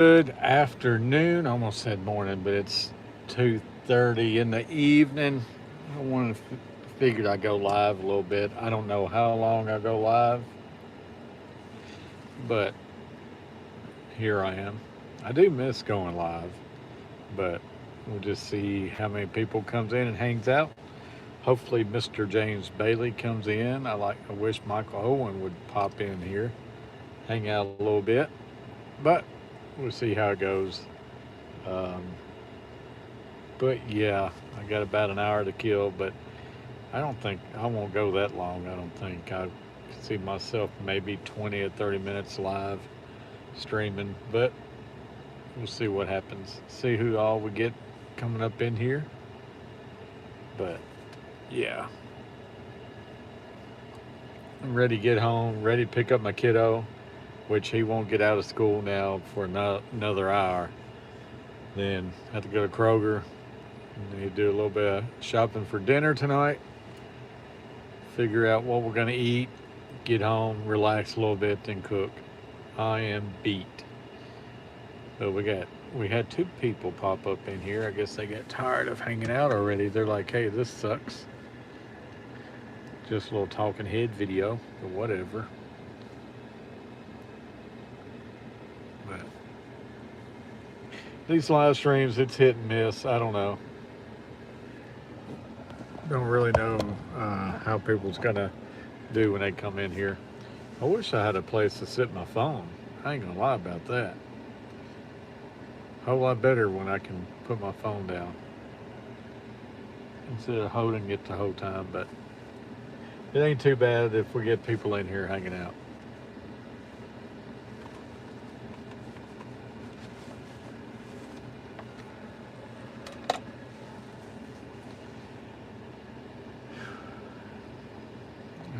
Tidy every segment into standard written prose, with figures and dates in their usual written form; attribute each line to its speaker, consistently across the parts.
Speaker 1: Good afternoon. I almost said morning, but it's 2:30 in the evening. I wanted to figured I'd go live a little bit. I don't know how long I'll go live, but here I am. I do miss going live, but we'll just see how many people comes in and hangs out. Hopefully Mr. James Bailey comes in. I wish Michael Owen would pop in here, hang out a little bit, but we'll see how it goes. Um, But yeah, I got about an hour to kill, but I don't think I won't go that long. I don't think I see myself maybe 20 or 30 minutes live streaming, but we'll see what happens. See who all we get coming up in here. But yeah, I'm ready to get home, ready to pick up my kiddo, which he won't get out of school now for another hour. Then have to go to Kroger. Need to do a little bit of shopping for dinner tonight. Figure out what we're gonna eat. Get home, relax a little bit, then cook. I am beat. But we had two people pop up in here. I guess they got tired of hanging out already. They're like, hey, this sucks. Just a little talking head video or whatever. But these live streams, it's hit and miss. I don't know. Don't really know how people's gonna do when they come in here. I wish I had a place to sit my phone. I ain't gonna lie about that. A whole lot better when I can put my phone down instead of holding it the whole time. But it ain't too bad if we get people in here hanging out.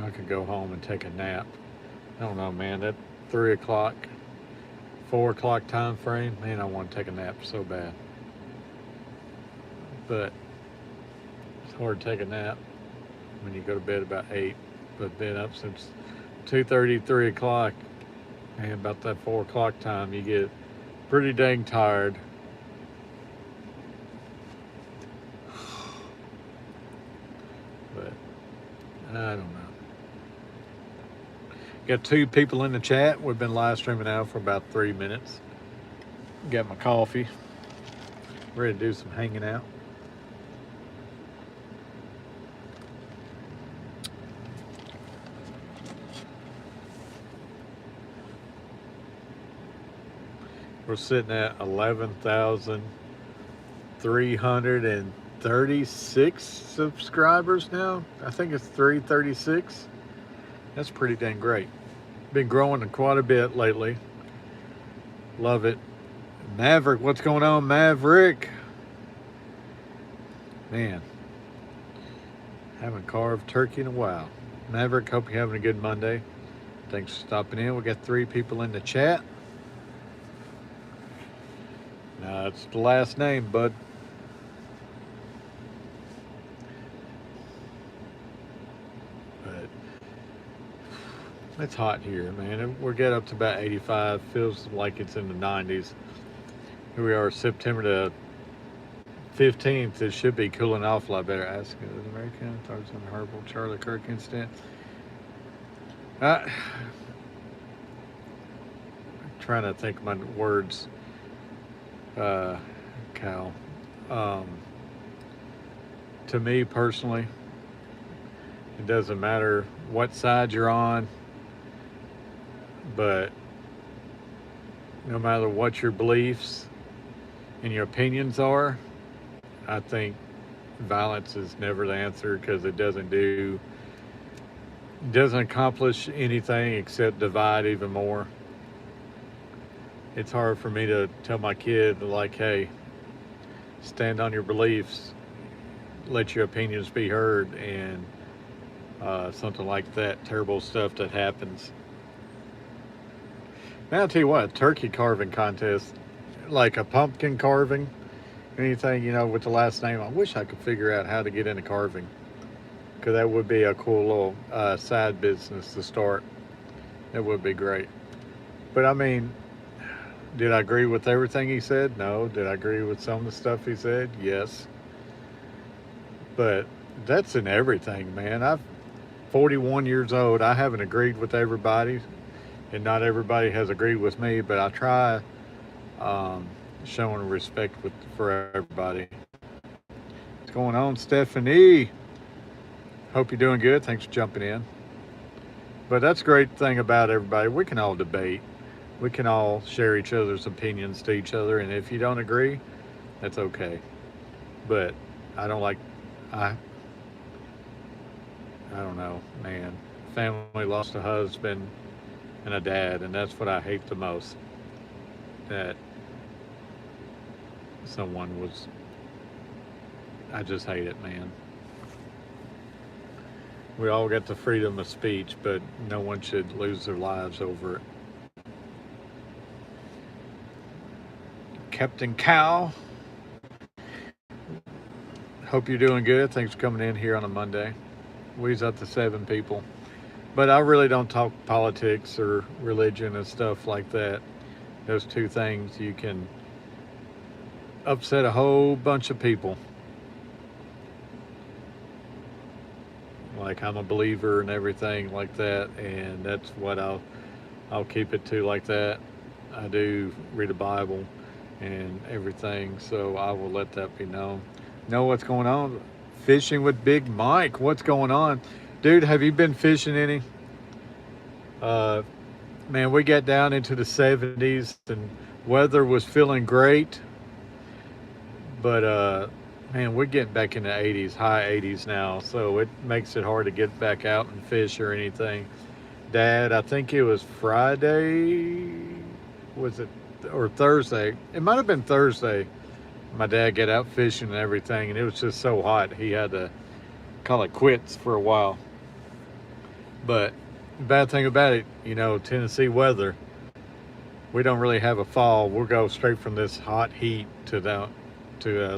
Speaker 1: I could go home and take a nap. I don't know, man. That 3 o'clock, 4 o'clock time frame, man, I want to take a nap so bad. But it's hard to take a nap when you go to bed about 8. But been up since 2:30, 3 o'clock, and about that 4 o'clock time, you get pretty dang tired. But I don't know. Got two people in the chat. We've been live streaming now for about 3 minutes. Got my coffee. Ready to do some hanging out. We're sitting at 11,336 subscribers now. I think it's 336. That's pretty dang great. Been growing quite a bit lately. Love it. Maverick, what's going on, Maverick? Man, haven't carved turkey in a while. Maverick, hope you're having a good Monday. Thanks for stopping in. We got 3 people in the chat. It's the last name, bud. But it's hot here, man. We're getting up to about 85. Feels like it's in the 90s. Here we are, September the 15th. It should be cooling off a lot better. Asking the American, Tarzan Herbal, Charlie Kirk incident. Trying to think of my words. Cal. To me personally, it doesn't matter what side you're on, but no matter what your beliefs and your opinions are, I think violence is never the answer because it doesn't accomplish anything except divide even more. It's hard for me to tell my kid, like, hey, stand on your beliefs, let your opinions be heard, and something like that terrible stuff that happens. Now I'll tell you what, turkey carving contest, like a pumpkin carving, anything, with the last name, I wish I could figure out how to get into carving, because that would be a cool little side business to start. That would be great. But I mean, Did I agree with everything he said? No. Did I agree with some of the stuff he said? Yes. But that's in everything, man. I'm 41 years old. I haven't agreed with everybody, and not everybody has agreed with me, but I try um, showing respect for everybody. What's going on, Stephanie? Hope you're doing good. Thanks for jumping in. But that's a great thing about everybody. We can all debate. We can all share each other's opinions to each other, and if you don't agree, that's okay. But I don't like I I don't know, man. Family lost a husband and a dad, and that's what I hate the most. That someone was. I just hate it, man. We all get the freedom of speech, but no one should lose their lives over it. Captain Cow, hope you're doing good. Thanks for coming in here on a Monday. We's up to 7 people. But I really don't talk politics or religion and stuff like that. Those two things you can upset a whole bunch of people. Like I'm a believer and everything like that, and that's what I'll keep it to like that. I do read the Bible and everything, so I will let that be known. Know what's going on? Fishing with Big Mike. What's going on, dude? Have you been fishing any? Uh, Man, we got down into the 70s and weather was feeling great, but man, we're getting back in the 80s, high 80s now, so it makes it hard to get back out and fish or anything. Dad, I think it was Friday, was it, or Thursday? It might have been Thursday. My dad got out fishing and everything, and it was just so hot he had to call it quits for a while. But the bad thing about it, Tennessee weather, we don't really have a fall. We'll go straight from this hot heat to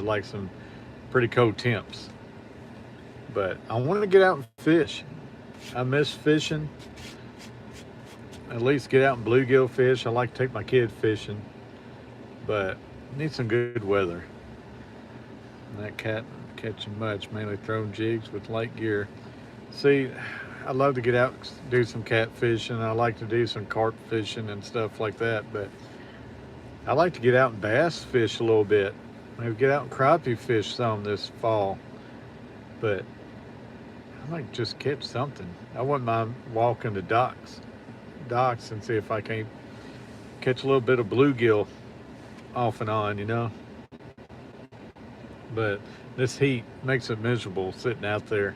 Speaker 1: like some pretty cold temps. But I want to get out and fish. I miss fishing. At least get out and bluegill fish. I like to take my kid fishing, but need some good weather. And that cat catching much, mainly throwing jigs with light gear. See, I love to get out and do some catfishing. I like to do some carp fishing and stuff like that, but I like to get out and bass fish a little bit. Maybe get out and crappie fish some this fall. But I like just catch something. I wouldn't mind walking the docks and see if I can't catch a little bit of bluegill off and on. But this heat makes it miserable sitting out there.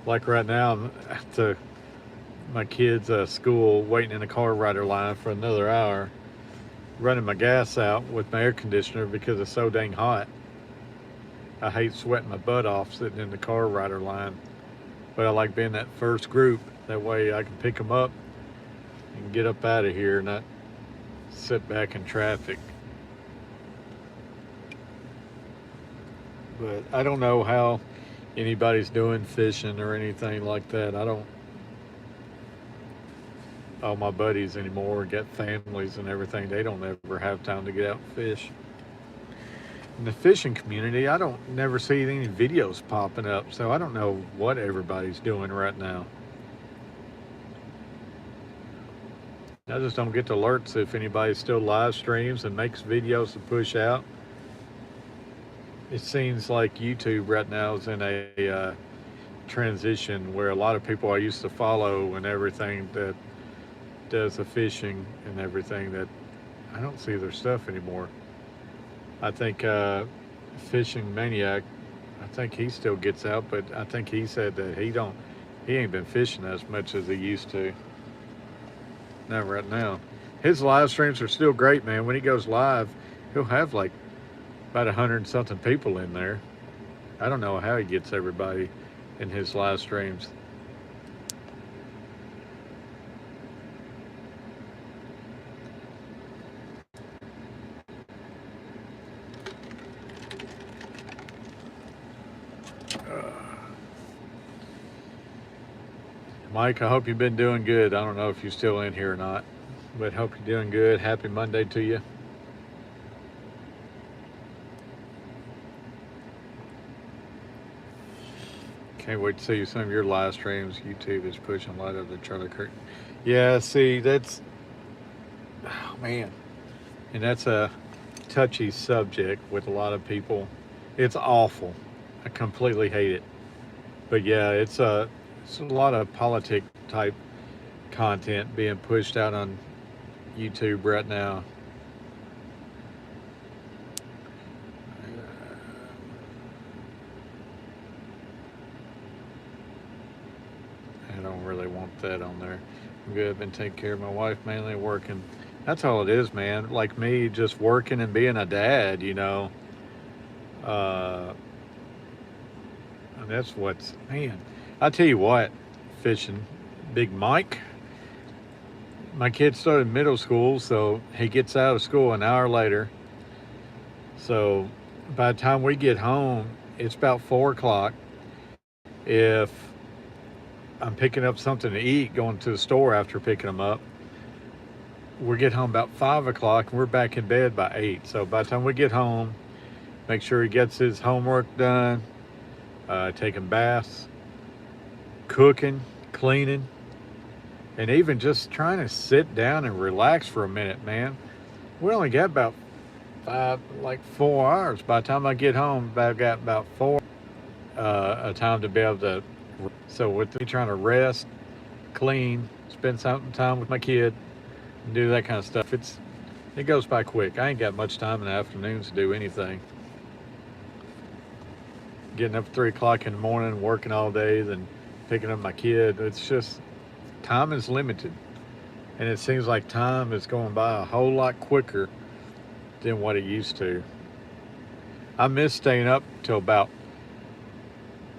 Speaker 1: Like right now, I'm at my kids' school waiting in a car rider line for another hour, running my gas out with my air conditioner because it's so dang hot. I hate sweating my butt off sitting in the car rider line, but I like being that first group. That way I can pick them up and get up out of here and not sit back in traffic. But I don't know how anybody's doing fishing or anything like that. All my buddies anymore got families and everything. They don't ever have time to get out and fish. In the fishing community, I don't never see any videos popping up, so I don't know what everybody's doing right now. I just don't get the alerts if anybody still live streams and makes videos to push out. It seems like YouTube right now is in a transition where a lot of people I used to follow and everything that does the fishing and everything, that I don't see their stuff anymore. I think Fishing Maniac, I think he still gets out, but I think he said that he ain't been fishing as much as he used to. Not right now. His live streams are still great, man. When he goes live, he'll have like about 100 and something people in there. I don't know how he gets everybody in his live streams. Mike, I hope you've been doing good. I don't know if you're still in here or not. But hope you're doing good. Happy Monday to you. Can't wait to see some of your live streams. YouTube is pushing light of the Charlie Kirk. Yeah, see, that's, oh man, and that's a touchy subject with a lot of people. It's awful. I completely hate it. But yeah, it's a lot of politic type content being pushed out on YouTube right now. I don't really want that on there. I'm good. I've been taking care of my wife, mainly working. That's all it is, man. Like me, just working and being a dad, you know. Uh, and that's what's, man. I tell you what, fishing, Big Mike. My kid started middle school, so he gets out of school an hour later. So by the time we get home, it's about 4 o'clock. If I'm picking up something to eat, going to the store after picking them up, we get home about 5 o'clock and we're back in bed by 8. So by the time we get home, make sure he gets his homework done, taking baths, cooking, cleaning, and even just trying to sit down and relax for a minute, man. We only got about 4 hours. By the time I get home, I've got about 4 a time to be able to. So with me trying to rest, clean, spend some time with my kid, and do that kind of stuff, it goes by quick. I ain't got much time in the afternoons to do anything. Getting up at 3 o'clock in the morning, working all day, then picking up my kid. It's just time is limited, and it seems like time is going by a whole lot quicker than what it used to. I miss staying up till about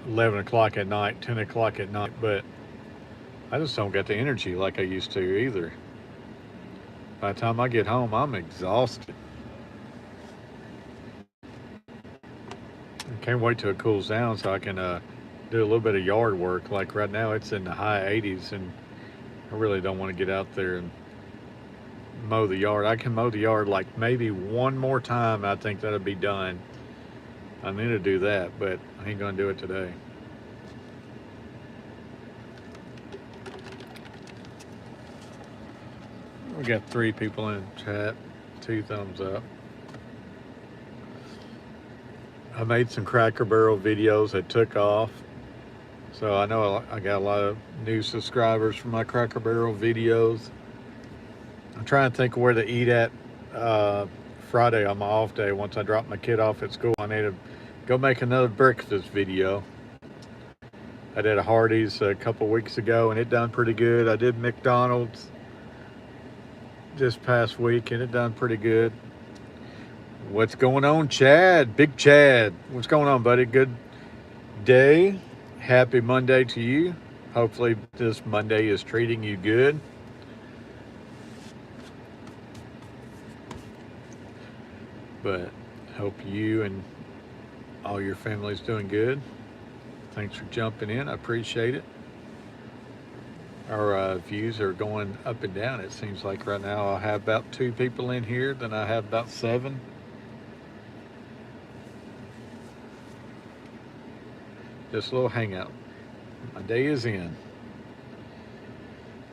Speaker 1: 11 o'clock at night, 10 o'clock at night, but I just don't get the energy like I used to either. By the time I get home, I'm exhausted. I can't wait till it cools down so I can do a little bit of yard work. Like right now, it's in the high 80s, and I really don't want to get out there and mow the yard. I can mow the yard like maybe one more time. I think that'll be done. I need to do that, but I ain't gonna do it today. We got 3 people in the chat, 2 thumbs up. I made some Cracker Barrel videos that took off. So I know I got a lot of new subscribers from my Cracker Barrel videos. I'm trying to think of where to eat at Friday on my off day. Once I drop my kid off at school, I need to go make another breakfast video. I did a Hardee's a couple weeks ago and it done pretty good. I did McDonald's this past week and it done pretty good. What's going on, Chad? Big Chad. What's going on, buddy? Good day. Happy Monday to you. Hopefully this Monday is treating you good. But hope you and all your family's doing good. Thanks for jumping in. I appreciate it. Our views are going up and down. It seems like right now I have about 2 people in here, then I have about 7. Just a little hangout. My day is in.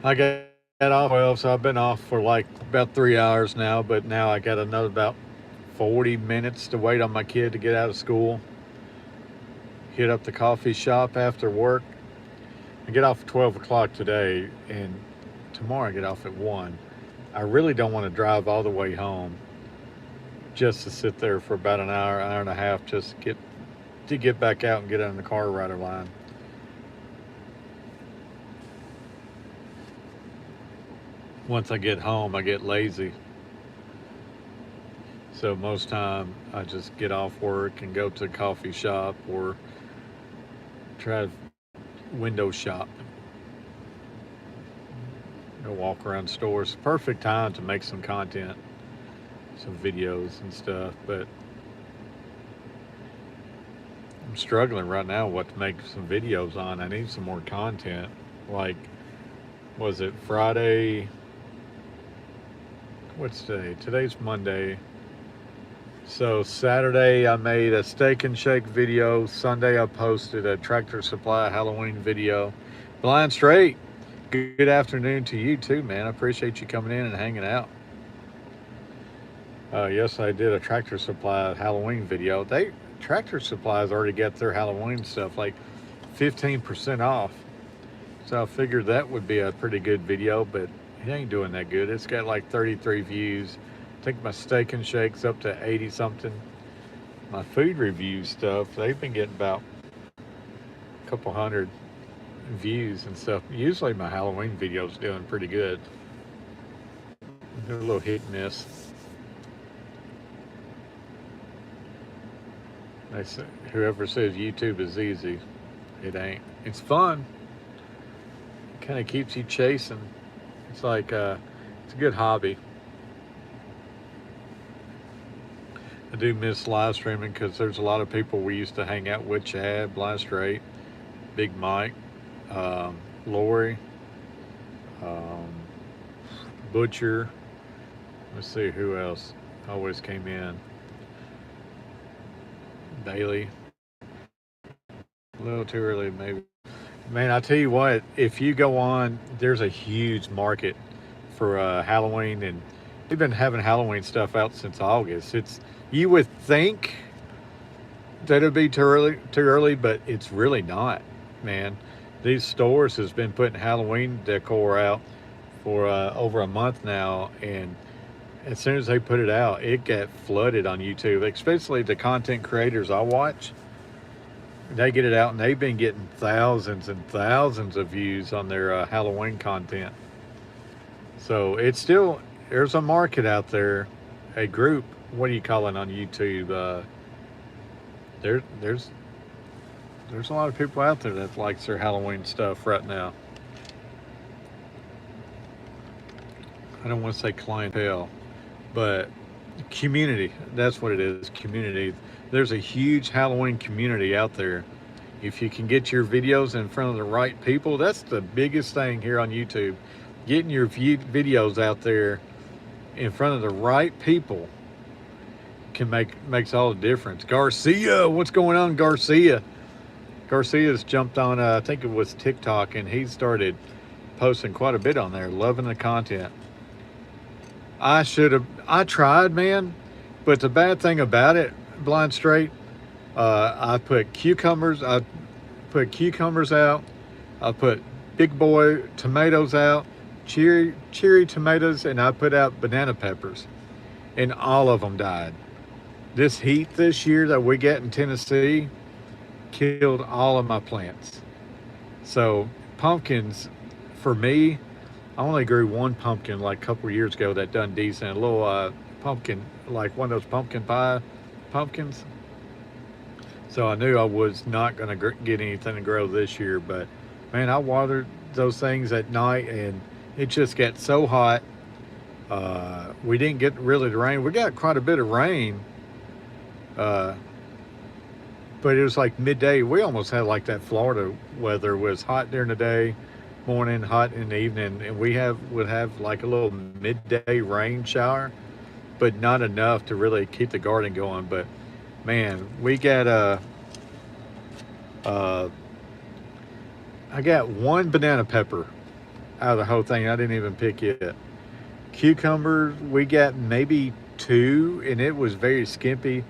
Speaker 1: I got off 12, so I've been off for like about 3 hours now, but now I got another about 40 minutes to wait on my kid to get out of school. Hit up the coffee shop after work. I get off at 12 o'clock today, and tomorrow I get off at 1. I really don't want to drive all the way home just to sit there for about an hour, hour and a half, just to get back out and get on the car rider line. Once I get home, I get lazy. So most time I just get off work and go to the coffee shop or try to window shop. Go walk around stores. Perfect time to make some content, some videos and stuff, but I'm struggling right now what to make some videos on. I need some more content. Like, was it Friday? what's today? Today's Monday. So Saturday I made a steak and shake video. Sunday I posted a Tractor Supply Halloween video. Blind Straight, good afternoon to you too, man. I appreciate you coming in and hanging out. Yes, I did a Tractor Supply Halloween video. Tractor Supply's already got their Halloween stuff like 15% off. So I figured that would be a pretty good video, but it ain't doing that good. It's got like 33 views. I think my steak and shakes up to 80 something. My food review stuff, they've been getting about a couple hundred views and stuff. Usually my Halloween video's doing pretty good. A little hit and miss. They say, whoever says YouTube is easy, it ain't. It's fun. It kind of keeps you chasing. It's like it's a good hobby. I do miss live streaming because there's a lot of people we used to hang out with. Chad, Blind Straight, Big Mike, Lori, Butcher. Let's see who else always came in. Bailey. A little too early, maybe. Man, I tell you what, if you go on, there's a huge market for Halloween, and we've been having Halloween stuff out since August. You would think that it'd be too early, but it's really not, man. These stores has been putting Halloween decor out for over a month now, and as soon as they put it out, it got flooded on YouTube, especially the content creators I watch. They get it out and they've been getting thousands and thousands of views on their Halloween content. So it's still, there's a market out there, a group, what do you call it on YouTube? There's a lot of people out there that likes their Halloween stuff right now. I don't want to say clientele, but community, that's what it is, community. There's a huge Halloween community out there. If you can get your videos in front of the right people, that's the biggest thing here on YouTube. Getting your videos out there in front of the right people can makes all the difference. Garcia, what's going on, Garcia? Garcia's jumped on, I think it was TikTok, and he started posting quite a bit on there, loving the content. I tried, man, but the bad thing about it, Blind Straight, I put cucumbers out, I put big boy tomatoes out, cherry tomatoes, and I put out banana peppers, and all of them died. This heat this year that we get in Tennessee killed all of my plants. So pumpkins, for me, I only grew one pumpkin like a couple of years ago that done decent. A little pumpkin, like one of those pumpkin pie pumpkins. So I knew I was not going to get anything to grow this year. But man, I watered those things at night and it just got so hot. We didn't get really the rain. We got quite a bit of rain. But it was like midday. We almost had like that Florida weather. It was hot during the day, morning, hot in the evening, and would have like a little midday rain shower, but not enough to really keep the garden going. But man, we got I got one banana pepper out of the whole thing. I didn't even pick it. Cucumbers, we got maybe two, and it was very skimpy.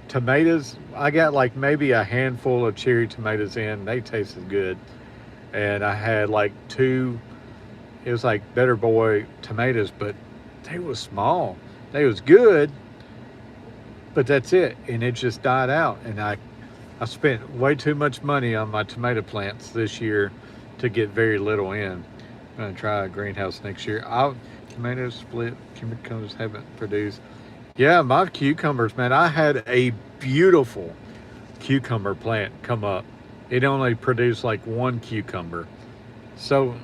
Speaker 1: Tomatoes, I got like maybe a handful of cherry tomatoes in. They tasted good. And I had like two, it was like Better Boy tomatoes, but they was small. They was good, but that's it. And it just died out. And I spent way too much money on my tomato plants this year to get very little in. I'm gonna try a greenhouse next year. Tomatoes split, cucumbers haven't produced. Yeah, my cucumbers, man, I had a beautiful cucumber plant come up. It only produced like one cucumber. So,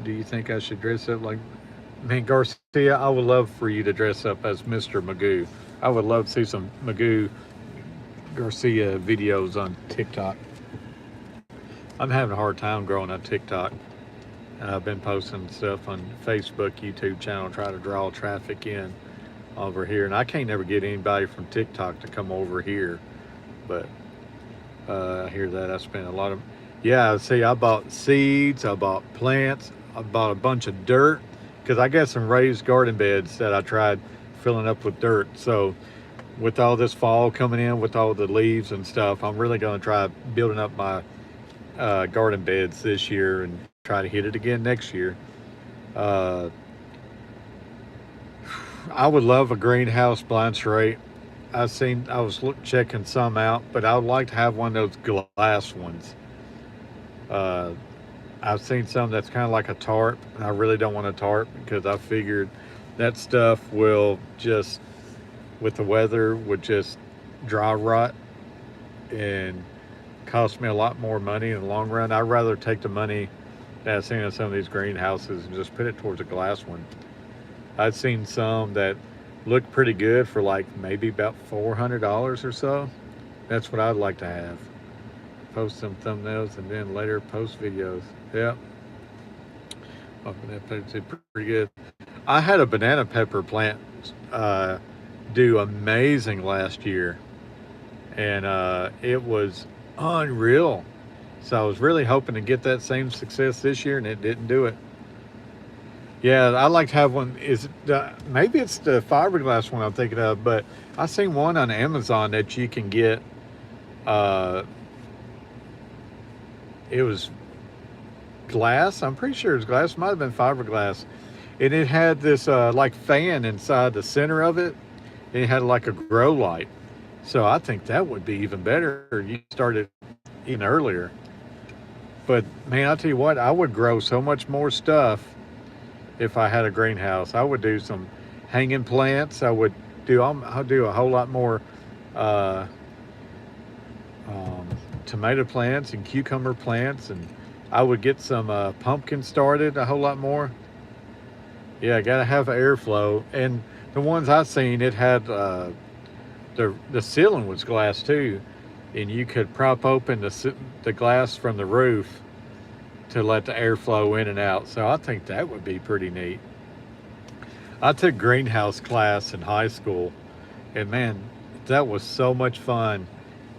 Speaker 1: do you think I should dress up like, man, Garcia, I would love for you to dress up as Mr. Magoo. I would love to see some Magoo Garcia videos on TikTok. I'm having a hard time growing on TikTok. I've been posting stuff on Facebook, YouTube channel, try to draw traffic in over here. And I can't never get anybody from TikTok to come over here. But I hear that I spent a lot of, yeah, see, I bought seeds, I bought plants, I bought a bunch of dirt because I got some raised garden beds that I tried filling up with dirt. So with all this fall coming in, with all the leaves and stuff, I'm really going to try building up my garden beds this year and try to hit it again next year. Uh, I would love a greenhouse blind straight. I was checking some out, but I would like to have one of those glass ones. Uh, I've seen some that's kind of like a tarp, and I really don't want a tarp because I figured that stuff will just, with the weather, would just dry rot and cost me a lot more money in the long run. I'd rather take the money that I've seen in some of these greenhouses and just put it towards a glass one. I've seen some that look pretty good for like maybe about $400 or so. That's what I'd like to have. Post some thumbnails and then later post videos. Yeah, that picture pretty good. I had a banana pepper plant do amazing last year, and it was unreal. So I was really hoping to get that same success this year, and it didn't do it. Yeah, I'd like to have one. Maybe it's the fiberglass one I'm thinking of, but I seen one on Amazon that you can get. It was glass. I'm pretty sure it was glass. It might have been fiberglass, and it had this like fan inside the center of it, and it had like a grow light. So I think that would be even better. You started even earlier. But man, I'll tell you what, I would grow so much more stuff if I had a greenhouse. I would do some hanging plants. I'll do a whole lot more uh, tomato plants and cucumber plants, and I would get some pumpkin started a whole lot more. Yeah, gotta have airflow. And the ones I've seen, it had the ceiling was glass too, and you could prop open the glass from the roof to let the air flow in and out. So I think that would be pretty neat. I took greenhouse class in high school, and man, that was so much fun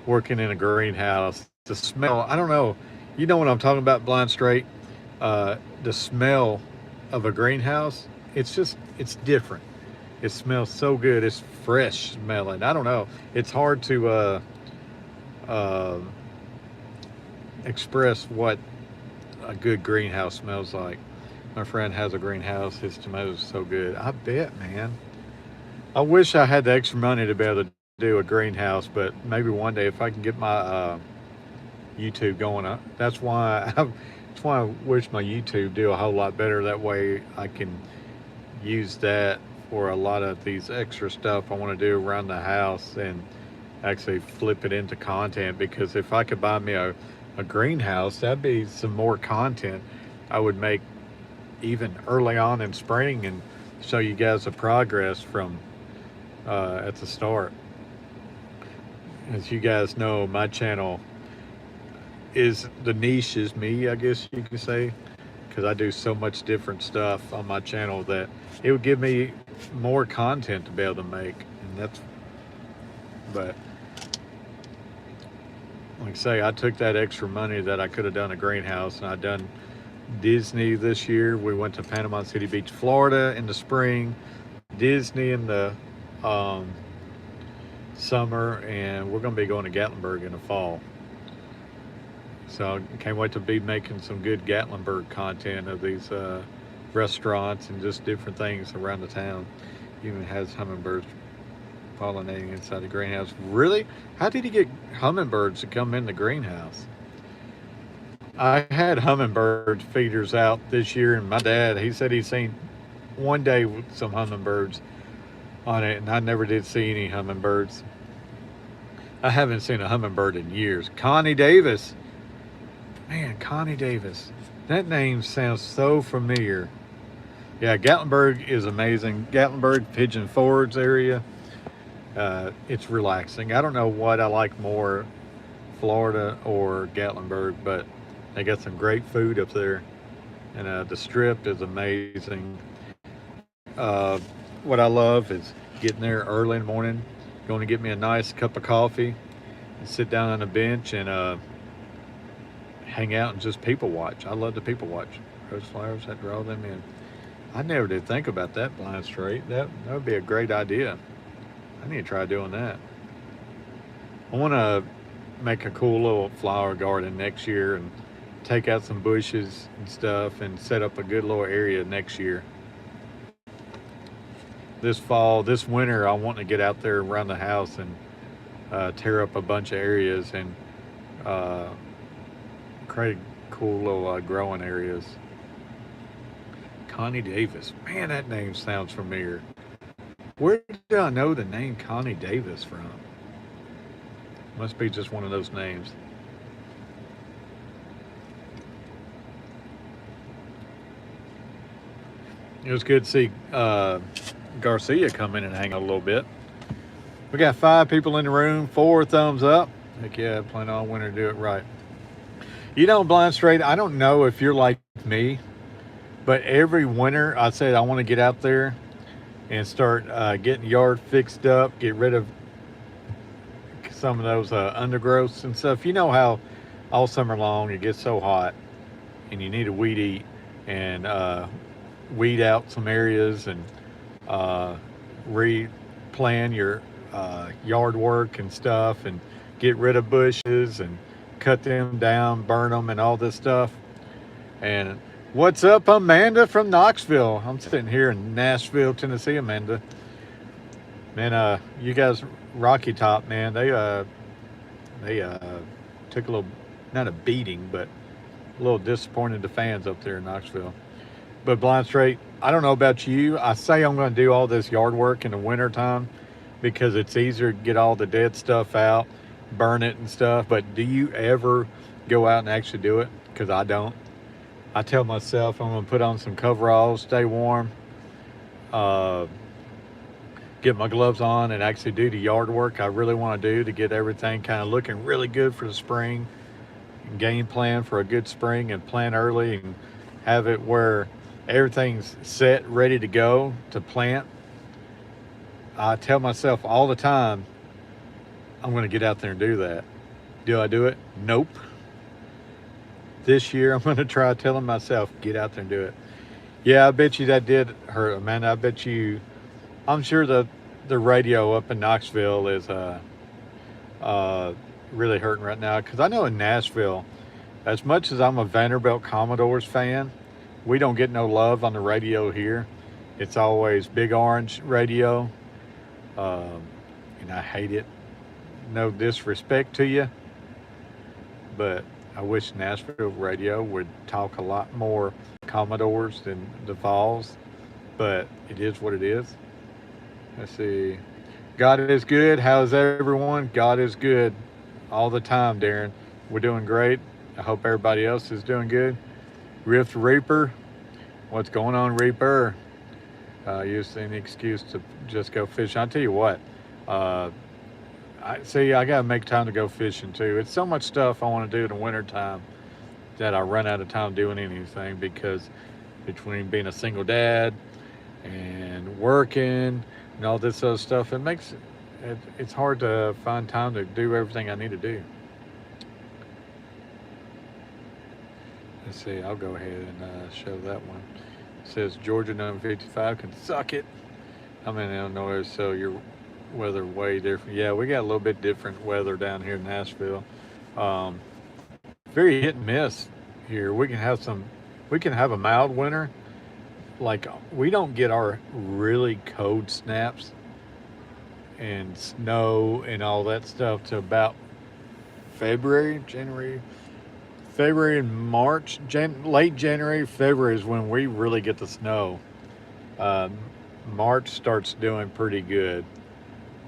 Speaker 1: working in a greenhouse. The smell, I don't know, you know what I'm talking about, Blind Straight? The smell of a greenhouse, it's different. It smells so good. It's fresh smelling. I don't know. It's hard to express what a good greenhouse smells like. My friend has a greenhouse. His tomatoes are so good. I bet, man. I wish I had the extra money to be able to do a greenhouse, but maybe one day if I can get my YouTube going, that's why I wish my YouTube do a whole lot better. That way I can use that for a lot of these extra stuff I want to do around the house and actually flip it into content. Because if I could buy me a greenhouse, that'd be some more content I would make even early on in spring and show you guys the progress from at the start. As you guys know, my channel is the niche is me, I guess you could say, because I do so much different stuff on my channel that it would give me more content to be able to make. And but like I say, I took that extra money that I could have done a greenhouse, and I done Disney this year. We went to Panama City Beach, Florida in the spring, Disney in the summer, and we're going to be going to Gatlinburg in the fall. So I can't wait to be making some good Gatlinburg content of these restaurants and just different things around the town. Even has hummingbirds pollinating inside the greenhouse. Really? How did he get hummingbirds to come in the greenhouse? I had hummingbird feeders out this year, and my dad, he said he seen one day with some hummingbirds on it, and I never did see any hummingbirds. I haven't seen a hummingbird in years. Connie Davis. Man, Connie Davis. That name sounds so familiar. Yeah, Gatlinburg is amazing. Gatlinburg, Pigeon Forge area. It's relaxing. I don't know what I like more, Florida or Gatlinburg, but they got some great food up there. And the strip is amazing. Uh, what I love is getting there early in the morning, going to get me a nice cup of coffee, and sit down on a bench and hang out and just people watch. I love to people watch. Rose flowers, that draw them in. I never did think about that blind straight. That would be a great idea. I need to try doing that. I want to make a cool little flower garden next year and take out some bushes and stuff and set up a good little area next year. This fall, this winter, I want to get out there around the house and tear up a bunch of areas and uh, create cool little growing areas. Connie Davis. Man, that name sounds familiar. Where did I know the name Connie Davis from? Must be just one of those names. It was good to see Garcia come in and hang out a little bit. We got 5 people in the room, 4 thumbs up. Heck yeah, plan all winter to do it right. You know, Blind Straight, I don't know if you're like me, but every winter I said I want to get out there and start getting the yard fixed up, get rid of some of those undergrowths and stuff. You know how all summer long it gets so hot and you need a weed eat and weed out some areas and replan your yard work and stuff and get rid of bushes and cut them down, burn them, and all this stuff. And what's up, Amanda from Knoxville? I'm sitting here in Nashville, Tennessee, Amanda. Man, you guys, Rocky Top, man, they took a little, not a beating, but a little disappointed the fans up there in Knoxville. But Blind Straight, I don't know about you. I say I'm going to do all this yard work in the wintertime because it's easier to get all the dead stuff out, burn it and stuff. But do you ever go out and actually do it? Because I don't. I tell myself I'm going to put on some coveralls, stay warm, uh, get my gloves on, and actually do the yard work I really want to do to get everything kind of looking really good for the spring. Game plan for a good spring and plan early and have it where everything's set, ready to go to plant. I tell myself all the time, I'm going to get out there and do that. Do I do it? Nope. This year, I'm going to try telling myself, get out there and do it. Yeah, I bet you that did hurt, Amanda. I bet you, I'm sure the radio up in Knoxville is really hurting right now. Because I know in Nashville, as much as I'm a Vanderbilt Commodores fan, we don't get no love on the radio here. It's always Big Orange radio, and I hate it. No disrespect to you, but I wish Nashville radio would talk a lot more Commodores than the Vols, but it is what it is. Let's see. God is good. How's everyone? God is good all the time, Darren. We're doing great. I hope everybody else is doing good. Rift Reaper. What's going on, Reaper? Use any excuse to just go fishing. I'll tell you what. I got to make time to go fishing, too. It's so much stuff I want to do in the wintertime that I run out of time doing anything because between being a single dad and working and all this other stuff, it's hard to find time to do everything I need to do. Let's see, I'll go ahead and show that one. It says Georgia number 55 can suck it. I'm in Illinois, so your weather way different. Yeah, we got a little bit different weather down here in Nashville. Very hit and miss here. We can have a mild winter. Like we don't get our really cold snaps and snow and all that stuff to about February and March. Late January, February is when we really get the snow. March starts doing pretty good.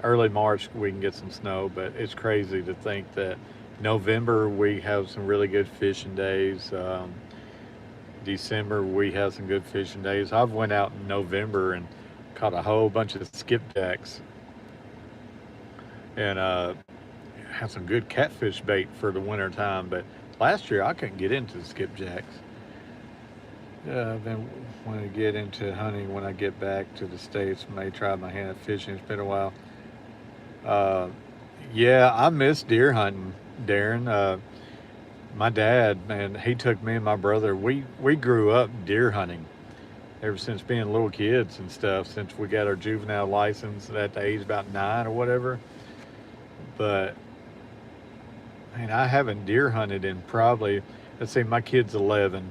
Speaker 1: Early March we can get some snow, but it's crazy to think that November we have some really good fishing days. December we have some good fishing days. I've went out in November and caught a whole bunch of skipjacks and have some good catfish bait for the winter time. But last year I couldn't get into the skipjacks. Then when I get into hunting, when I get back to the States, may try my hand at fishing. It's been a while. Uh, yeah, I miss deer hunting, Darren. My dad, man, he took me and my brother. We grew up deer hunting ever since being little kids and stuff. Since we got our juvenile license at the age about 9 or whatever. But man, I haven't deer hunted in probably, let's say my kid's 11,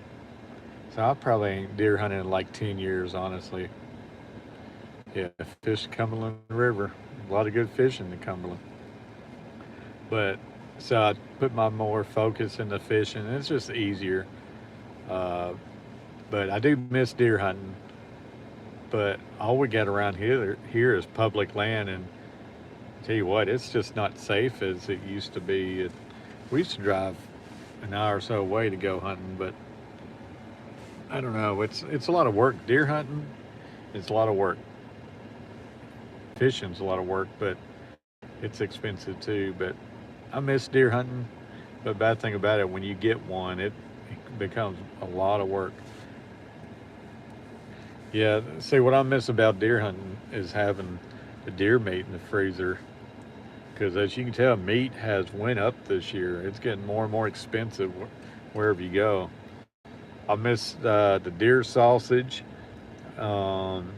Speaker 1: so I probably ain't deer hunted in like 10 years, honestly. Yeah, fish Cumberland River, a lot of good fish in the Cumberland. But so I put my more focus into fishing. And it's just easier. Uh, but I do miss deer hunting. But all we got around here is public land, and tell you what, it's just not safe as it used to be. We used to drive an hour or so away to go hunting, but I don't know. It's a lot of work. Deer hunting, it's a lot of work. Fishing's a lot of work, but it's expensive too. But I miss deer hunting. But bad thing about it, when you get one, it becomes a lot of work. Yeah, see, what I miss about deer hunting is having the deer meat in the freezer. Because as you can tell, meat has went up this year. It's getting more and more expensive wherever you go. I miss the deer sausage. Um,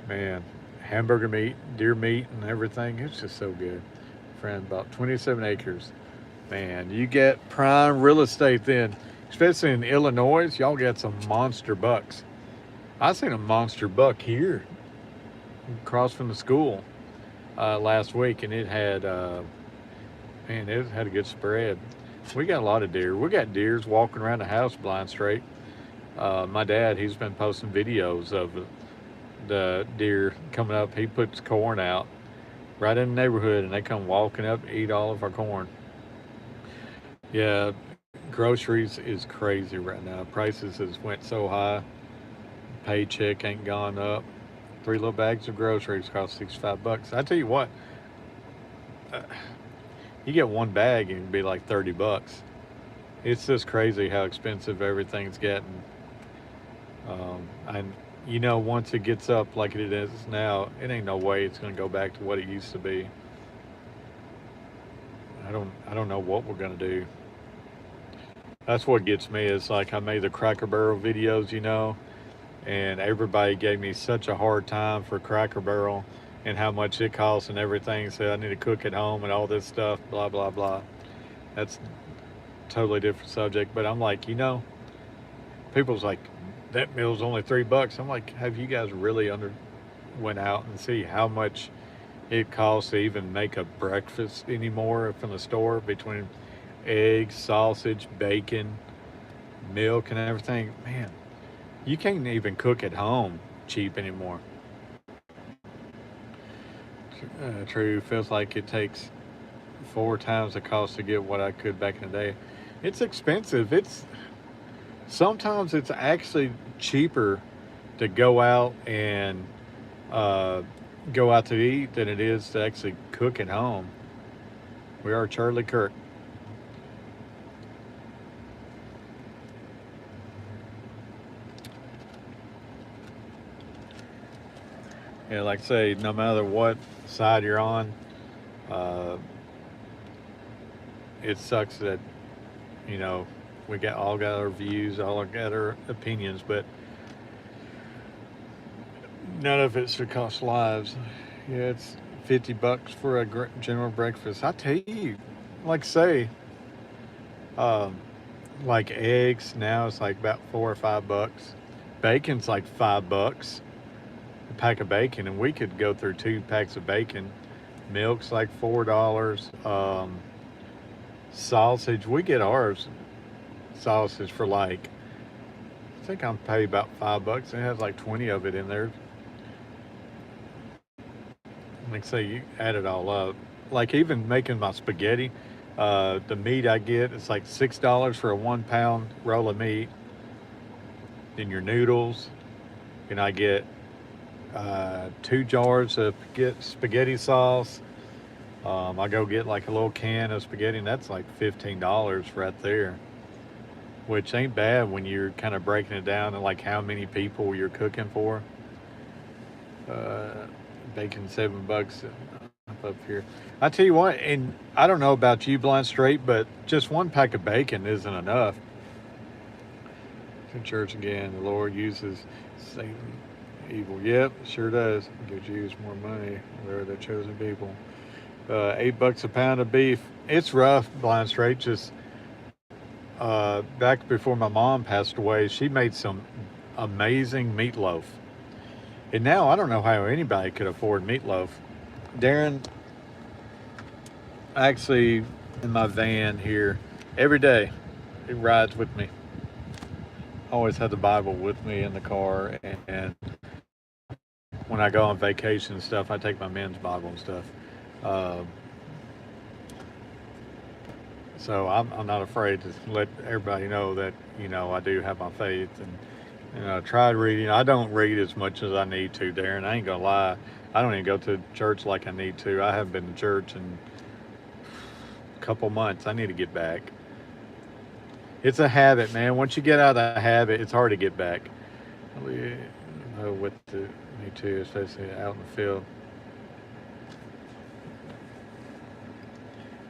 Speaker 1: Man, hamburger meat, deer meat, and everything. It's just so good. Friend, about 27 acres. Man, you get prime real estate then, especially in Illinois. Y'all get some monster bucks. I seen a monster buck here across from the school last week, and it had a good spread. We got a lot of deer. We got deers walking around the house blind straight. My dad, he's been posting videos of the deer coming up. He puts corn out right in the neighborhood, and they come walking up, eat all of our corn. Yeah, groceries is crazy right now. Prices has went so high. Paycheck ain't gone up. 3 little bags of groceries cost $65. I tell you what, uh, you get one bag and it'd be like $30. It's just crazy how expensive everything's getting. And once it gets up like it is now, it ain't no way it's going to go back to what it used to be. I don't know what we're going to do. That's what gets me is like I made the Cracker Barrel videos, and everybody gave me such a hard time for Cracker Barrel and how much it costs and everything. Said I need to cook at home and all this stuff, blah blah blah. That's a totally different subject. But I'm like, people's like, that meal's only $3. I'm like, have you guys really went out and see how much it costs to even make a breakfast anymore from the store between eggs, sausage, bacon, milk, and everything? Man, you can't even cook at home cheap anymore. True, feels like it takes 4 times the cost to get what I could back in the day. It's expensive. Sometimes it's actually cheaper to go out and uh, go out to eat than it is to actually cook at home. We are Charlie Kirk. Yeah, like I say, no matter what side you're on, uh, it sucks that you know we got our views, all got our opinions, but none of it should cost lives. Yeah, it's $50 for a general breakfast. I tell you, like say, um, like eggs now it's like about $4 or $5. Bacon's like $5 a pack of bacon, and we could go through 2 packs of bacon. Milk's like $4. Sausage, we get ours sausage for like I think I'm paid about $5. It has like 20 of it in there. Like say you add it all up, like even making my spaghetti, the meat I get it's like $6 for a 1 pound roll of meat. Then your noodles, and I get 2 jars of spaghetti sauce. I go get like a little can of spaghetti, and that's like $15 right there. which ain't bad when you're kind of breaking it down and like how many people you're cooking for. Uh, Bacon $7 up here. I tell you what, and I don't know about you, Blind Straight, but just one pack of bacon isn't enough. In church again, the Lord uses Satan evil. Yep, sure does. Gives Jews more money. They're the chosen people. $8 a pound of beef. It's rough, Blind Straight. Just back before my mom passed away, she made some amazing meatloaf. And now I don't know how anybody could afford meatloaf. Darren, actually, in my van here, every day, he rides with me. I always have the Bible with me in the car, and when I go on vacation and stuff, I take my men's Bible and stuff. Uh, so I'm not afraid to let everybody know that I do have my faith, and I tried reading. I don't read as much as I need to, Darren. I ain't gonna lie. I don't even go to church like I need to. I haven't been to church in a couple months. I need to get back. It's a habit, man. Once you get out of the habit, it's hard to get back. With me too, especially out in the field.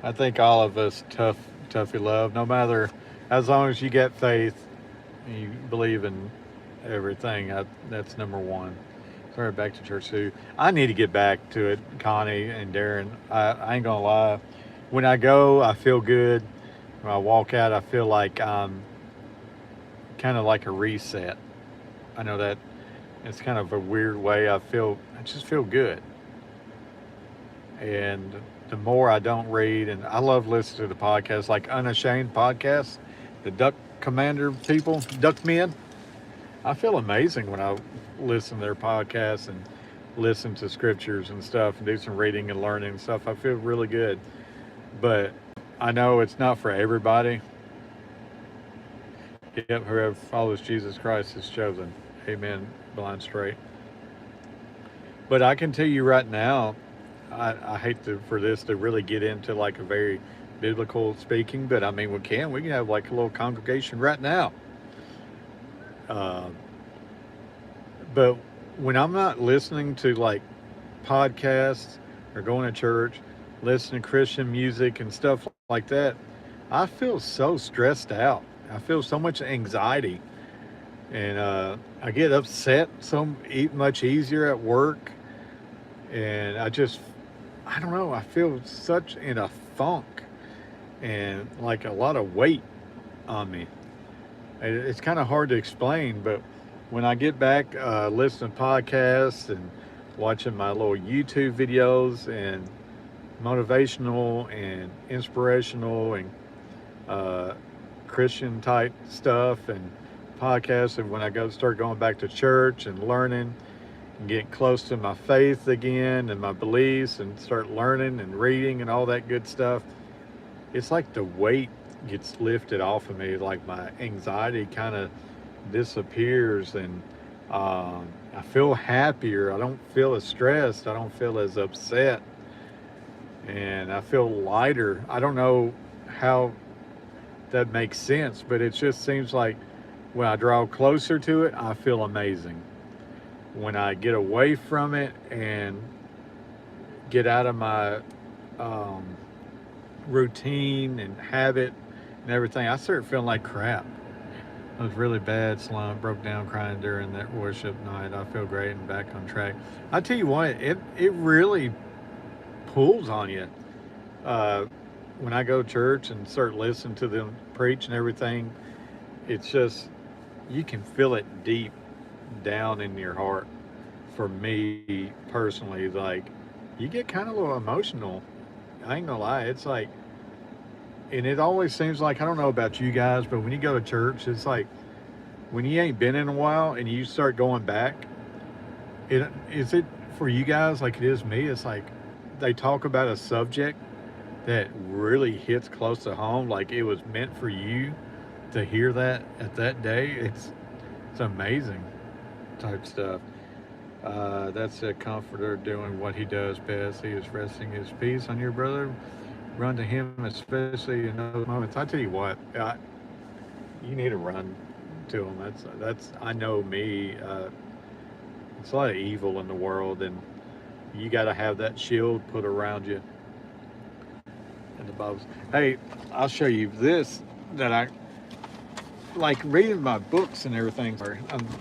Speaker 1: I think all of us toughy love, no matter, as long as you get faith, you believe in everything. That's number one. Sorry, back to church too. I need to get back to it, Connie and Darren. I ain't gonna lie. When I go, I feel good. When I walk out, I feel like I'm kind of like a reset. I know that it's kind of a weird way. I just feel good. And the more I don't read, and I love listening to the podcasts, like Unashamed podcasts, the Duck Commander people, Duck Men. I feel amazing when I listen to their podcasts and listen to scriptures and stuff and do some reading and learning and stuff. I feel really good. But I know it's not for everybody. Yep, whoever follows Jesus Christ is chosen. Amen, Blind Straight. But I can tell you right now, I hate for this to really get into like a very biblical speaking, but I mean, we can have like a little congregation right now. But when I'm not listening to like podcasts or going to church, listening to Christian music and stuff like that, I feel so stressed out. I feel so much anxiety, and I get upset so much easier at work, and I don't know. I feel such in a funk and like a lot of weight on me. It's kind of hard to explain, but when I get back listening to podcasts and watching my little YouTube videos and motivational and inspirational and Christian type stuff and podcasts, and when I start going back to church and learning and getting close to my faith again and my beliefs and start learning and reading and all that good stuff, it's like the weight gets lifted off of me, like my anxiety kind of disappears, and I feel happier. I don't feel as stressed. I don't feel as upset, and I feel lighter. I don't know how that makes sense, but it just seems like when I draw closer to it, I feel amazing. When I get away from it and get out of my routine and habit and everything, I start feeling like crap. I was really bad, slump, broke down crying during that worship night. I feel great and back on track. I tell you what, it really pulls on you. When I go to church and start listening to them preach and everything, it's just, you can feel it deep down in your heart. For me personally, like, you get kind of a little emotional. I ain't gonna lie. It's like, and it always seems like, I don't know about you guys, but when you go to church, it's like when you ain't been in a while and you start going back, is it for you guys like it is me? It's like they talk about a subject that really hits close to home, like it was meant for you to hear that at that day. It's amazing type stuff. That's a comforter doing what he does best. He is resting his peace on your brother. Run to him, especially in those moments. I tell you what, you need to run to them. That's I know me. It's a lot of evil in the world, and you got to have that shield put around you. And the Bibles. Hey, I'll show you this that I like reading my books and everything.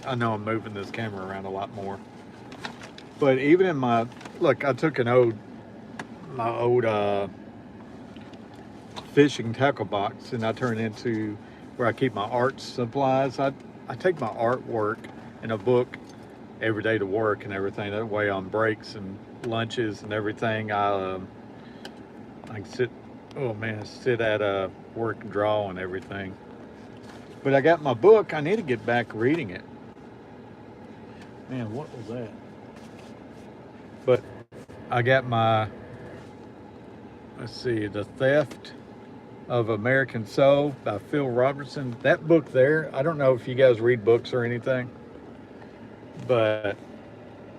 Speaker 1: I know I'm moving this camera around a lot more, but even in my look, I took my old fishing tackle box and I turned it into where I keep my art supplies. I take my artwork in a book every day to work and everything. That way on breaks and lunches and everything, I can sit. Oh man, sit at work and draw and everything. But I got my book. I need to get back reading it. Man, what was that? But I got my, let's see, The Theft of American Soul by Phil Robertson. That book there, I don't know if you guys read books or anything, but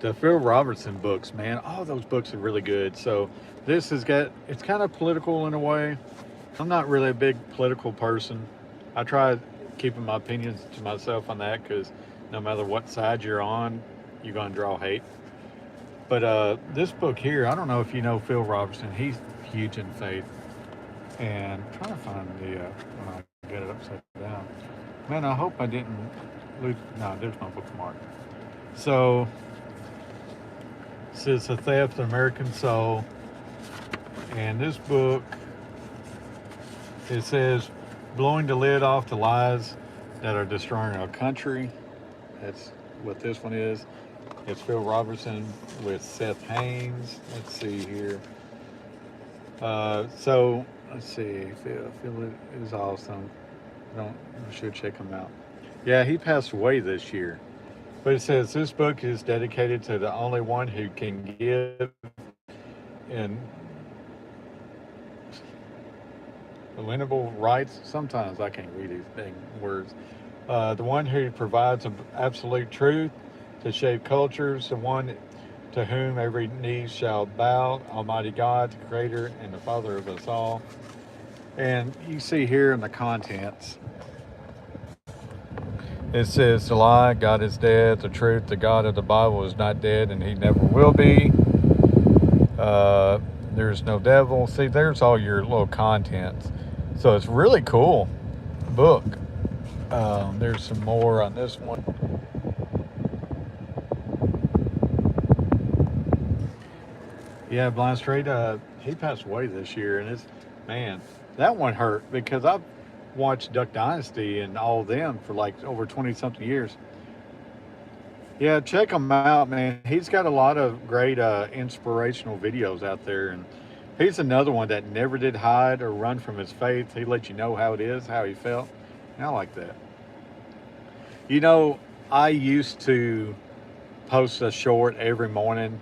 Speaker 1: the Phil Robertson books, man, all those books are really good. So this has got, it's kind of political in a way. I'm not really a big political person. I try keeping my opinions to myself on that because no matter what side you're on, you're going to draw hate. But this book here, I don't know if you know Phil Robertson. He's huge in faith. And I'm trying to find the, when I get it upside down. Man, I hope I didn't lose, no, there's no bookmark. So, it says The Theft of American Soul. And this book, it says, blowing the lid off the lies that are destroying our country. That's what this one is. It's Phil Robertson with Seth Haynes. Let's see here. So let's see. Phil is awesome. You should check him out. Yeah, he passed away this year. But it says this book is dedicated to the only one who can give in alienable rights. Sometimes I can't read these dang words. The one who provides absolute truth to shape cultures, the one to whom every knee shall bow, Almighty God, the Creator and the Father of us all. And you see here in the contents, it says the lie, God is dead. The truth, the God of the Bible is not dead and he never will be. There's no devil. See, there's all your little contents. So it's really cool book. There's some more on this one. Yeah, Blind Straight, he passed away this year, and it's, man, that one hurt because I've watched Duck Dynasty and all of them for like over 20 something years. Yeah, check him out, man. He's got a lot of great inspirational videos out there, and he's another one that never did hide or run from his faith. He let you know how it is, how he felt, and I like that. You know, I used to post a short every morning,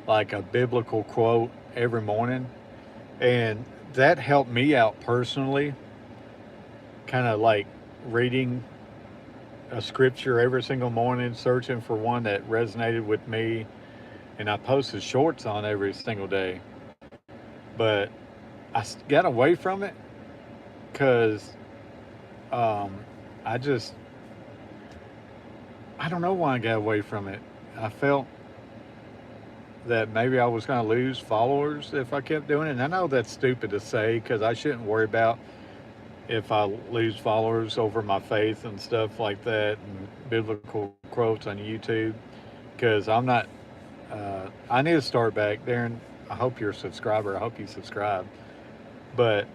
Speaker 1: like a biblical quote every morning, and that helped me out personally, kind of like reading a scripture every single morning, searching for one that resonated with me, and I posted shorts on every single day. But I got away from it because um, I just, I don't know why I got away from it. I felt that maybe I was going to lose followers if I kept doing it. And I know that's stupid to say because I shouldn't worry about if I lose followers over my faith and stuff like that and biblical quotes on YouTube because I'm not, I need to start back. Darren, I hope you're a subscriber. I hope you subscribe. But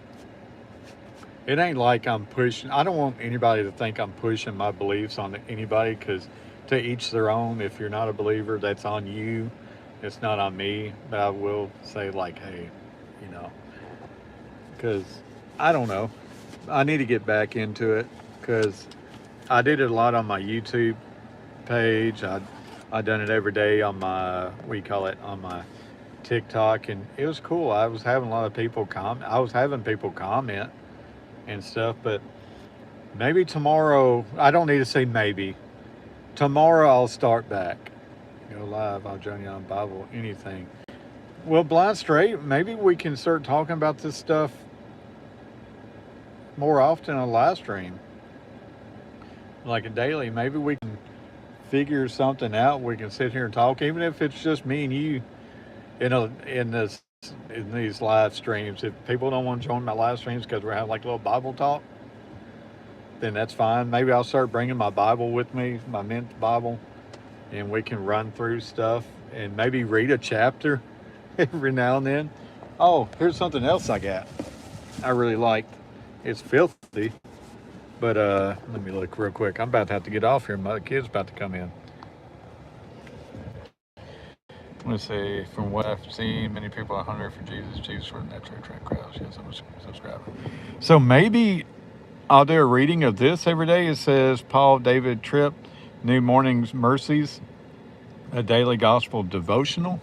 Speaker 1: it ain't like I'm pushing, I don't want anybody to think I'm pushing my beliefs on anybody because to each their own. If you're not a believer, that's on you. It's not on me. But I will say, like, hey, you know, because I don't know. I need to get back into it because I did it a lot on my YouTube page. I done it every day on my, what do you call it, on my TikTok, and it was cool. I was having a lot of people comment. I was having people comment and stuff, but maybe tomorrow, I don't need to say maybe. Tomorrow I'll start back. Go live, I'll join you on Bible, anything. Well, Blind Straight, maybe we can start talking about this stuff more often on live stream. like a daily, maybe we can figure something out. We can sit here and talk, even if it's just me and you in these live streams. If people don't want to join my live streams because we're having like a little Bible talk, then that's fine. Maybe I'll start bringing my Bible with me, my Mint Bible, and we can run through stuff and maybe read a chapter every now and then. Oh, here's something else I got. I really liked. It's filthy, but let me look real quick. I'm about to have to get off here. My kid's about to come in. Let's see. From what I've seen, many people are hungry for Jesus. Jesus for the natural attract crowds. Yes, I'm a subscriber. So maybe I'll do a reading of this every day. It says Paul David Tripp, New Morning's Mercies, a daily gospel devotional.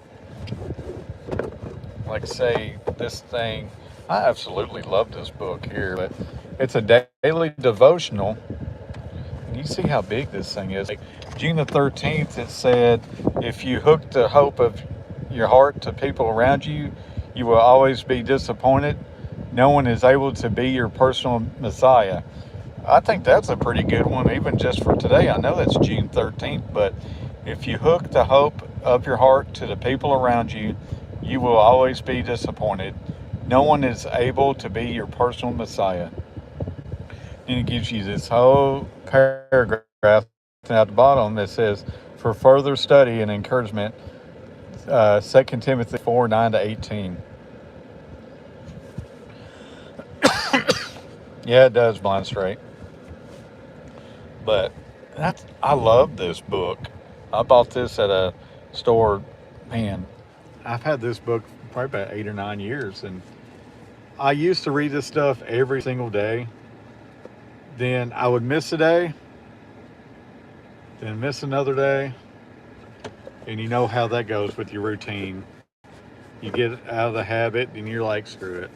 Speaker 1: Like say this thing, I absolutely love this book here, but it's a daily devotional. And you see how big this thing is. Like June the 13th, it said, if you hook the hope of your heart to people around you, you will always be disappointed. No one is able to be your personal Messiah. I think that's a pretty good one, even just for today. I know that's June 13th, but if you hook the hope of your heart to the people around you, you will always be disappointed. No one is able to be your personal Messiah. And it gives you this whole paragraph at the bottom that says, for further study and encouragement, 2 Timothy 4, 9 to 18. Yeah, it does, Blind Straight. But I love this book. I bought this at a store. Man, I've had this book probably about 8 or 9 years, and I used to read this stuff every single day. Then I would miss a day, then miss another day, and you know how that goes with your routine. You get out of the habit, and you're like, screw it.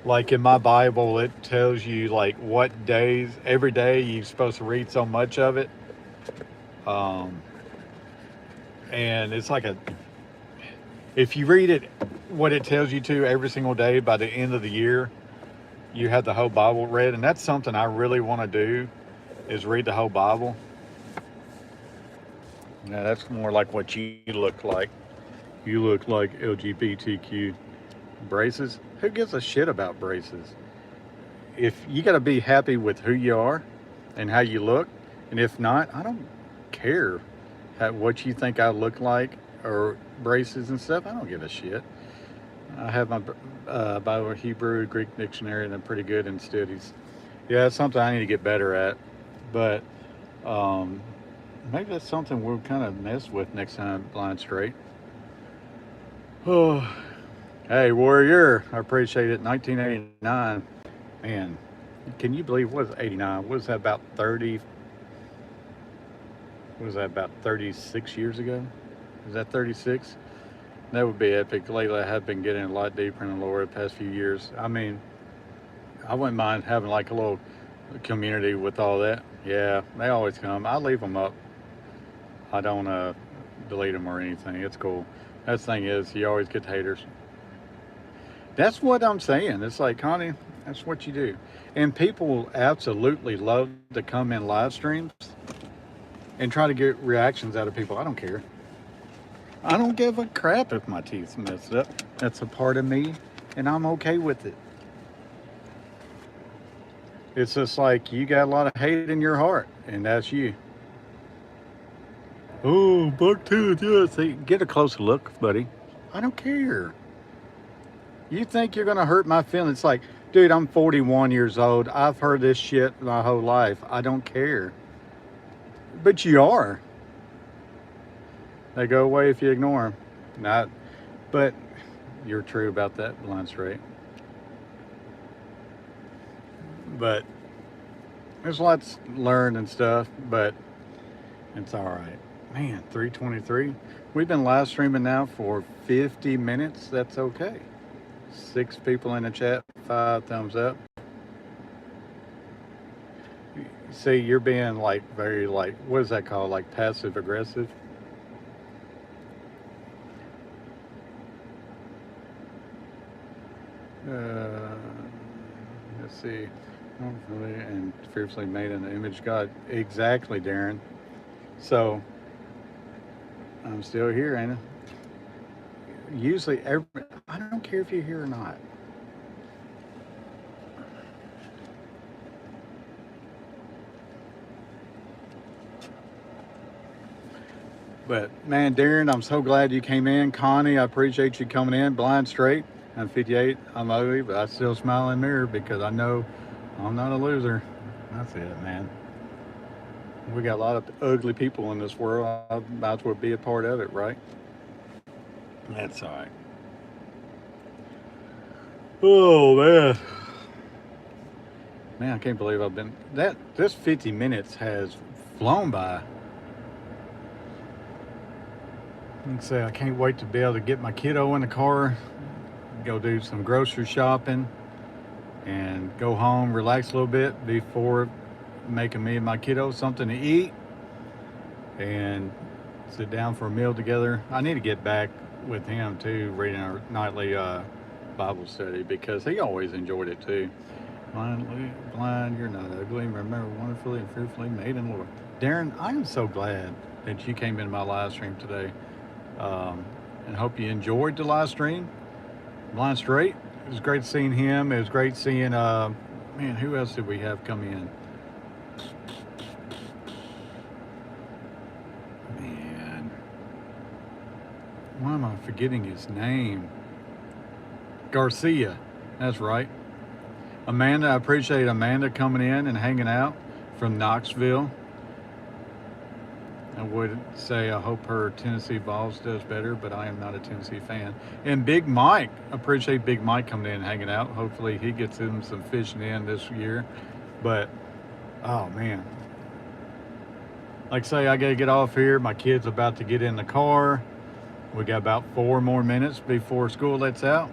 Speaker 1: Like in my Bible, it tells you like what days, every day you're supposed to read so much of it. And it's like if you read it, what it tells you to every single day, by the end of the year, you have the whole Bible read. And that's something I really want to do, is read the whole Bible. Now that's more like what you look like. You look like LGBTQ. Braces? Who gives a shit about braces? If you got to be happy with who you are and how you look, and if not, I don't care what you think I look like or braces and stuff. I don't give a shit. I have my Bible, Hebrew, Greek dictionary, and I'm pretty good in studies. Yeah, it's something I need to get better at, but maybe that's something we'll kind of mess with next time, Blind Straight. Oh. Hey, Warrior, I appreciate it. 1989. Man, can you believe, what was 89? What was that, about 30? What was that, about 36 years ago? Is that 36? That would be epic. Lately, I have been getting a lot deeper in the Lord the past few years. I mean, I wouldn't mind having like a little community with all that. Yeah, they always come. I leave them up. I don't delete them or anything. It's cool. That thing is, you always get haters. That's what I'm saying. It's like, Connie, that's what you do. And people absolutely love to come in live streams and try to get reactions out of people. I don't care. I don't give a crap if my teeth's messed up. That's a part of me, and I'm okay with it. It's just like, you got a lot of hate in your heart, and that's you. Oh, bucktooth, yeah. See, get a closer look, buddy. I don't care. You think you're going to hurt my feelings? It's like, dude, I'm 41 years old. I've heard this shit my whole life. I don't care. But you are. They go away if you ignore them. Not, but you're true about that, Blind Straight. But there's lots learned and stuff, but it's all right. Man, 3:23. We've been live streaming now for 50 minutes. That's okay. 6 people in the chat, 5 thumbs up. See, you're being like very like, what is that called? Like passive aggressive? Let's see.
Speaker 2: Hopefully, and fearfully made in the image of God. Exactly, Darren. So I'm still here, ain't I? Usually, I don't care if you're here or not. But man, Darren, I'm so glad you came in. Connie, I appreciate you coming in. Blind straight. I'm 58. I'm ugly, but I still smile in the mirror because I know I'm not a loser. That's it, man. We got a lot of ugly people in this world. I might as well be a part of it, right? That's all right. Oh man, man, I can't believe I've been that. This 50 minutes has flown by. Like I say, I can't wait to be able to get my kiddo in the car, go do some grocery shopping, and go home, relax a little bit before making me and my kiddo something to eat, and sit down for a meal together. I need to get back with him too, reading our nightly Bible study because he always enjoyed it too. Blind, you're not ugly. Remember, wonderfully and fearfully made in the Lord. Darren, I am so glad that you came into my live stream today, and hope you enjoyed the live stream. Blind Straight, it was great seeing him. It was great seeing, man, who else did we have come in? Man, why am I forgetting his name? Garcia. That's right. Amanda, I appreciate Amanda coming in and hanging out from Knoxville. I would say I hope her Tennessee Vols does better, but I am not a Tennessee fan. And Big Mike, I appreciate Big Mike coming in and hanging out. Hopefully he gets him some fishing in this year. But oh man, like I say, I gotta get off here. My kid's about to get in the car. We got about 4 more minutes before school lets out.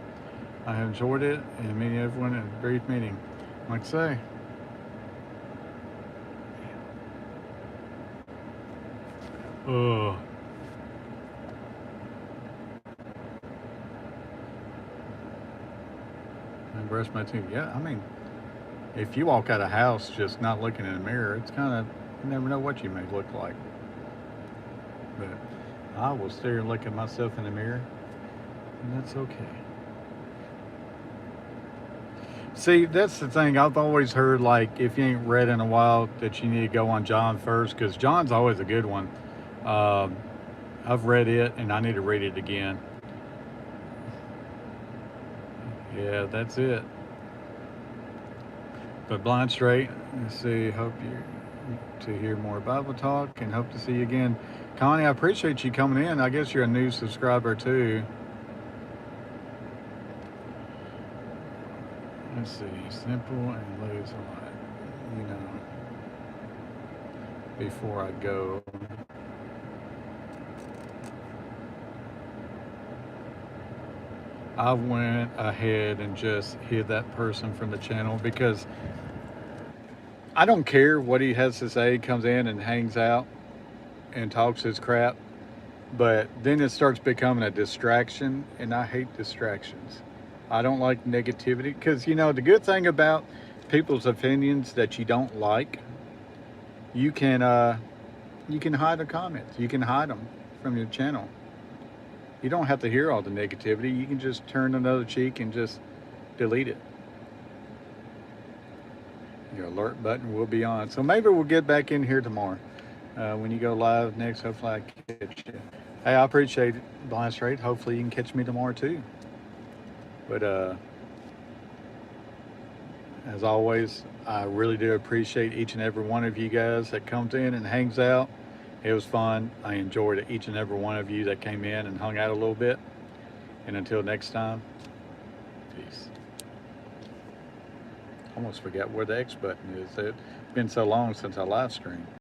Speaker 2: I have enjoyed it and meeting everyone in a brief meeting. Like I say, oh, I brush my teeth. Yeah, I mean, if you walk out of the house just not looking in the mirror, it's kind of, you never know what you may look like. But I will stare and look at myself in the mirror, and that's okay. See, that's the thing. I've always heard, like, if you ain't read in a while, that you need to go on John first, because John's always a good one. Um, I've read it, and I need to read it again. Yeah, that's it. But Blind Straight, let's see. Hope you to hear more Bible talk, and hope to see you again. Connie, I appreciate you coming in. I guess you're a new subscriber too. Let's see. Simple and lose a lot. You know, before I go. I went ahead and just hid that person from the channel because I don't care what he has to say. He comes in and hangs out and talks his crap, but then it starts becoming a distraction, and I hate distractions. I don't like negativity because, you know, the good thing about people's opinions that you don't like, you can hide the comments. You can hide them from your channel. You don't have to hear all the negativity. You can just turn another cheek and just delete it. Your alert button will be on. So maybe we'll get back in here tomorrow. When you go live next, hopefully I catch you. Hey, I appreciate it, Blind Straight. Hopefully you can catch me tomorrow too. But as always, I really do appreciate each and every one of you guys that comes in and hangs out. It was fun. I enjoyed each and every one of you that came in and hung out a little bit. And until next time, peace. Almost forgot where the X button is. It's been so long since I live streamed.